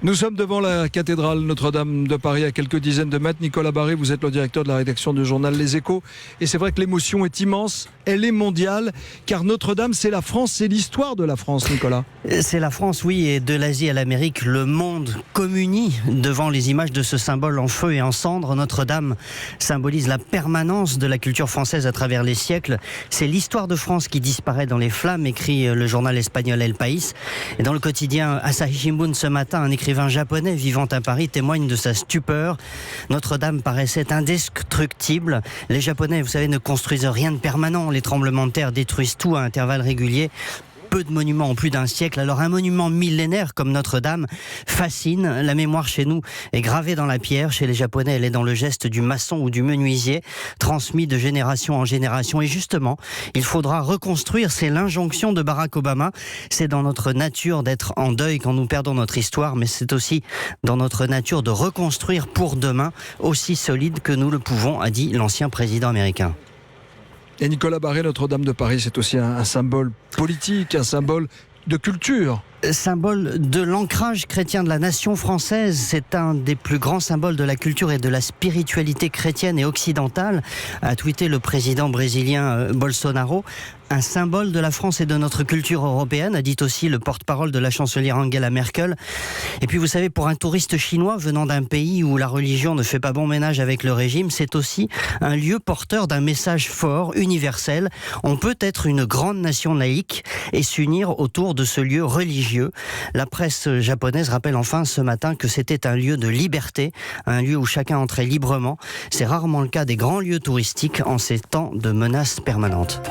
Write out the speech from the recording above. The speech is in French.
Nous sommes devant la cathédrale Notre-Dame de Paris, à quelques dizaines de mètres. Nicolas Barré, vous êtes le directeur de la rédaction du journal Les Échos. Et c'est vrai que l'émotion est immense, elle est mondiale, car Notre-Dame, c'est la France, c'est l'histoire de la France, Nicolas. C'est la France, oui, et de l'Asie à l'Amérique, le monde communie devant les images de ce symbole en feu et en cendres. Notre-Dame symbolise la permanence de la culture française à travers les siècles. C'est l'histoire de France qui disparaît dans les flammes, écrit le journal espagnol El País. Et dans le quotidien Asahi Shimbun ce matin, un écrivain japonais vivant à Paris témoigne de sa stupeur. Notre-Dame paraissait indestructible. Les Japonais, vous savez, ne construisent rien de permanent. Les tremblements de terre détruisent tout à intervalles réguliers. Peu de monuments en plus d'un siècle. Alors un monument millénaire comme Notre-Dame fascine. La mémoire chez nous est gravée dans la pierre. Chez les Japonais, elle est dans le geste du maçon ou du menuisier, transmis de génération en génération. Et justement, il faudra reconstruire. C'est l'injonction de Barack Obama. C'est dans notre nature d'être en deuil quand nous perdons notre histoire, mais c'est aussi dans notre nature de reconstruire pour demain, aussi solide que nous le pouvons, a dit l'ancien président américain. Et Nicolas Barré, Notre-Dame de Paris, c'est aussi un symbole politique, un symbole de culture. Symbole de l'ancrage chrétien de la nation française, c'est un des plus grands symboles de la culture et de la spiritualité chrétienne et occidentale, a tweeté le président brésilien Bolsonaro. Un symbole de la France et de notre culture européenne, a dit aussi le porte-parole de la chancelière Angela Merkel. Et puis vous savez, pour un touriste chinois venant d'un pays où la religion ne fait pas bon ménage avec le régime, c'est aussi un lieu porteur d'un message fort, universel. On peut être une grande nation laïque et s'unir autour de ce lieu religieux. La presse japonaise rappelle enfin ce matin que c'était un lieu de liberté, un lieu où chacun entrait librement. C'est rarement le cas des grands lieux touristiques en ces temps de menaces permanentes.